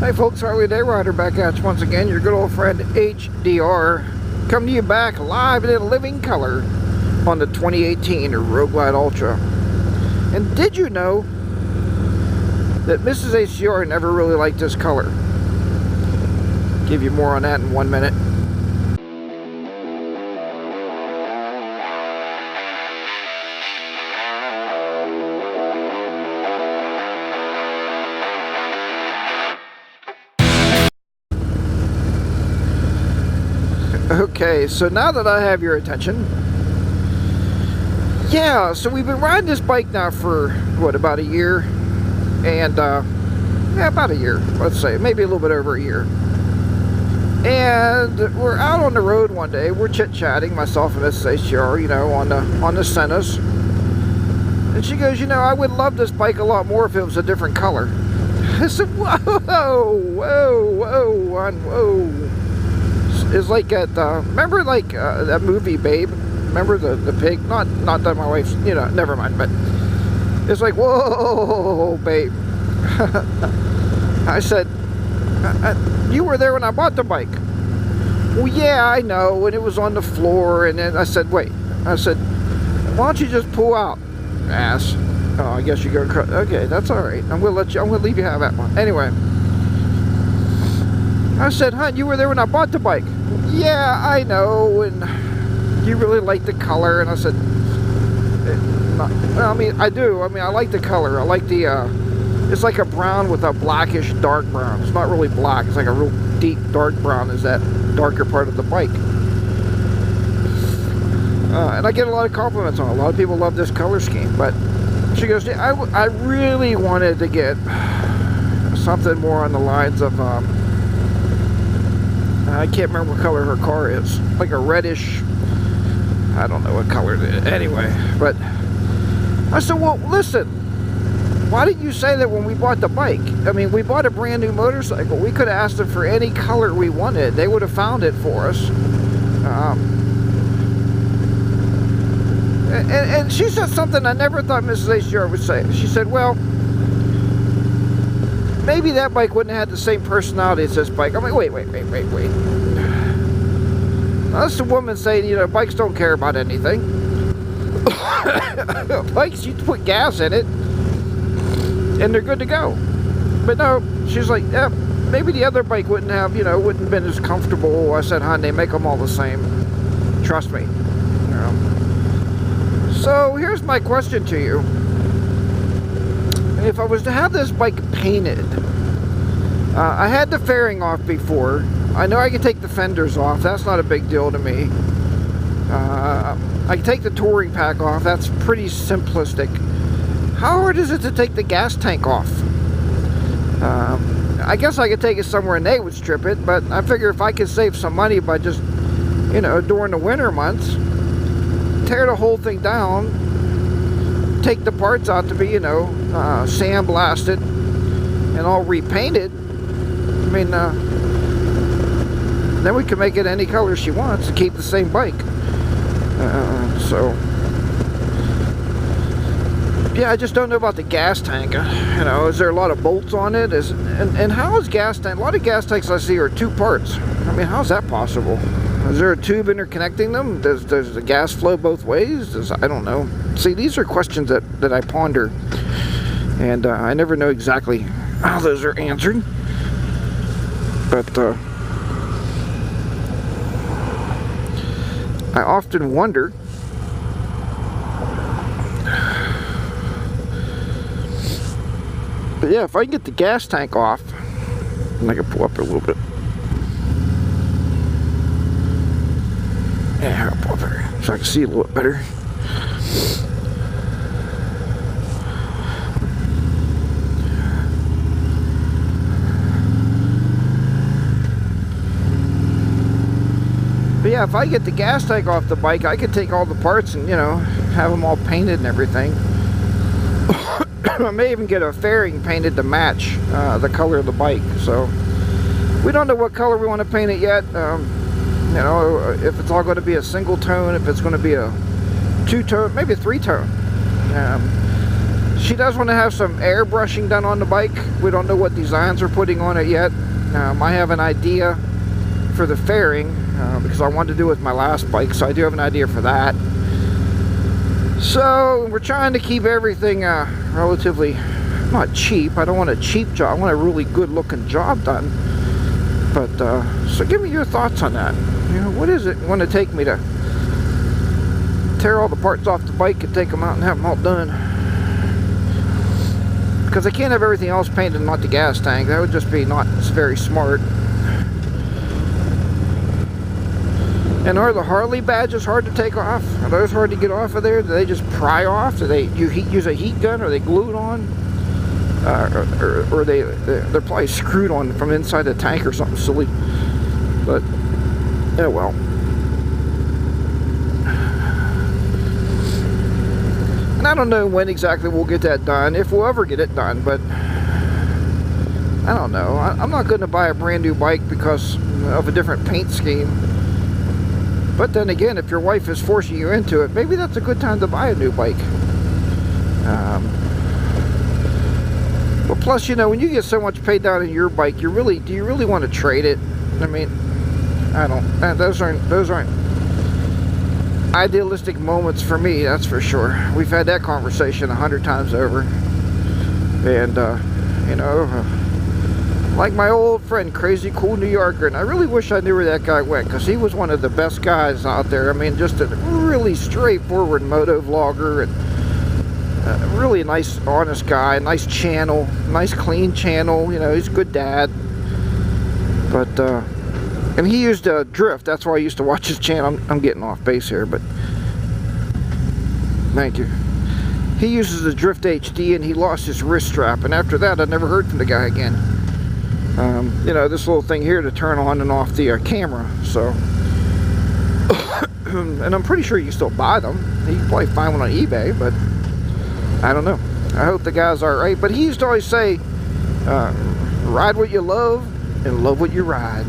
Hey folks, Harley Day Rider back at you once again. Your good old friend HDR, coming to you back live and in living color on the 2018 Road Glide Ultra. And did you know that Mrs. HDR never really liked this color? Give you more on that in 1 minute. Okay, so now that I have your attention, yeah, so we've been riding this bike now for, what, about a year? And, yeah, about a year, let's say, maybe a little bit over a year. And we're out on the road one day, we're chit-chatting, myself and Mrs. HDR, you know, on the Sennas. And she goes, you know, I would love this bike a lot more if it was a different color. I said, whoa, whoa. It's like at, remember like that movie Babe? Remember the pig? Not that my wife's, you know, never mind, but it's like, whoa, babe. I said, you were there when I bought the bike. Well, yeah, I know, and it was on the floor, and then I said, wait. I said, why don't you just pull out, ass? Oh, I guess you go, okay, that's all right. I'm gonna leave you have that one. Anyway. I said, hon, you were there when I bought the bike. Yeah, I know, and you really like the color. And I said, well, I mean, I do. I mean, I like the color. I like the, it's like a brown with a blackish dark brown. It's not really black. It's like a real deep dark brown is that darker part of the bike. And I get a lot of compliments on it. A lot of people love this color scheme. But she goes, yeah, I really wanted to get something more on the lines of, I can't remember what color her car is. Like a reddish, I don't know what color it is. Anyway, but I said, well, listen, why didn't you say that when we bought the bike? I mean, we bought a brand new motorcycle. We could have asked them for any color we wanted. They would have found it for us. And she said something I never thought Mrs. HDR would say. She said, well, maybe that bike wouldn't have had the same personality as this bike. I'm like, wait. Now, that's the woman saying, you know, bikes don't care about anything. Bikes, you put gas in it, and they're good to go. But no, she's like, yeah, maybe the other bike wouldn't have, you know, wouldn't have been as comfortable. I said, hon, they make them all the same. Trust me. You know. So, here's my question to you. If I was to have this bike painted, I had the fairing off before. I know I can take the fenders off. That's not a big deal to me. I can take the touring pack off. That's pretty simplistic. How hard is it to take the gas tank off? I guess I could take it somewhere and they would strip it, but I figure if I could save some money by just, you know, during the winter months, tear the whole thing down, take the parts out to be, you know, sandblasted and all repainted. I mean, then we can make it any color she wants to keep the same bike. So, yeah, I just don't know about the gas tank. You know, is there a lot of bolts on it? And how is gas tank? A lot of gas tanks I see are two parts. I mean, how's that possible? Is there a tube interconnecting them? Does the gas flow both ways? I don't know. See, these are questions that I ponder, and I never know exactly how those are answered. But I often wonder but yeah, if I can get the gas tank off, and I can pull up a little bit. Yeah, I'll pull up there so I can see a little bit better. But yeah, if I get the gas tank off the bike, I could take all the parts and, you know, have them all painted and everything. I may even get a fairing painted to match the color of the bike. So we don't know what color we want to paint it yet. You know, if it's all going to be a single tone, if it's going to be a two-tone, maybe a three-tone. She does want to have some airbrushing done on the bike. We don't know what designs we're putting on it yet. I have an idea for the fairing because I wanted to do it with my last bike, so I do have an idea for that. So we're trying to keep everything relatively not cheap. I don't want a cheap job. I want a really good looking job done. But so give me your thoughts on that. You know, what is it going to take me to tear all the parts off the bike and take them out and have them all done? Because I can't have everything else painted, not the gas tank. That would just be not very smart. And are the Harley badges hard to take off? Are those hard to get off of there? Do they just pry off? Do they use a heat gun? Are they glued on? Or they're probably screwed on from inside the tank or something silly. But, yeah, well. And I don't know when exactly we'll get that done, if we'll ever get it done, but I don't know. I'm not going to buy a brand new bike because of a different paint scheme. But then again, if your wife is forcing you into it, maybe that's a good time to buy a new bike. But plus, you know, when you get so much paid down in your bike, do you really want to trade it? I mean, I don't. Those aren't idealistic moments for me, that's for sure. We've had that conversation 100 times over. And you know, like my old friend Crazy Cool New Yorker, and I really wish I knew where that guy went, because he was one of the best guys out there. I mean, just a really straightforward moto vlogger, and really a nice, honest guy, nice channel, nice clean channel. You know, he's a good dad. But and he used drift. That's why I used to watch his channel. I'm getting off base here, but thank you. He uses the Drift HD, and he lost his wrist strap, and after that I never heard from the guy again. You know, this little thing here to turn on and off the camera, so and I'm pretty sure you can still buy them. You can probably find one on eBay, but I don't know. I hope the guy's alright. But he used to always say, ride what you love and love what you ride.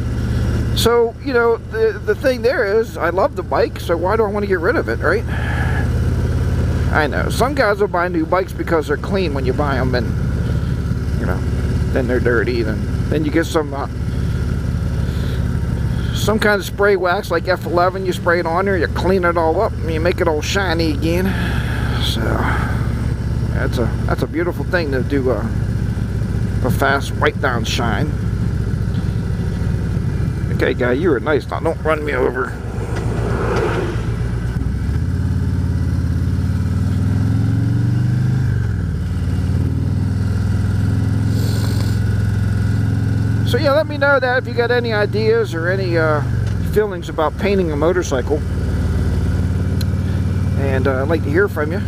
So, you know, the thing there is, I love the bike, so why do I want to get rid of it, right? I know. Some guys will buy new bikes because they're clean when you buy them, and, you know, then they're dirty. Then you get some kind of spray wax like F11, you spray it on there, you clean it all up, and you make it all shiny again. So, that's a beautiful thing to do a fast wipe down shine. Okay, guy, you were nice. Now, don't run me over. So yeah, let me know that if you got any ideas or any feelings about painting a motorcycle, and I'd like to hear from you.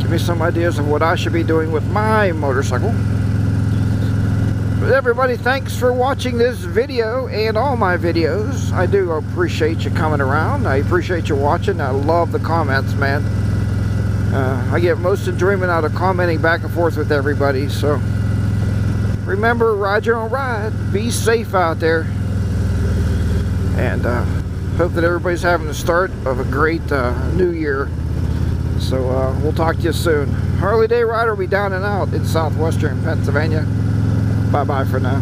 Give me some ideas of what I should be doing with my motorcycle. But everybody, thanks for watching this video and all my videos. I do appreciate you coming around. I appreciate you watching. I love the comments, man. I get most enjoyment out of commenting back and forth with everybody. So remember, ride your own ride. Be safe out there. And hope that everybody's having the start of a great new year. So we'll talk to you soon. Harley Day Rider will be down and out in southwestern Pennsylvania. Bye-bye for now.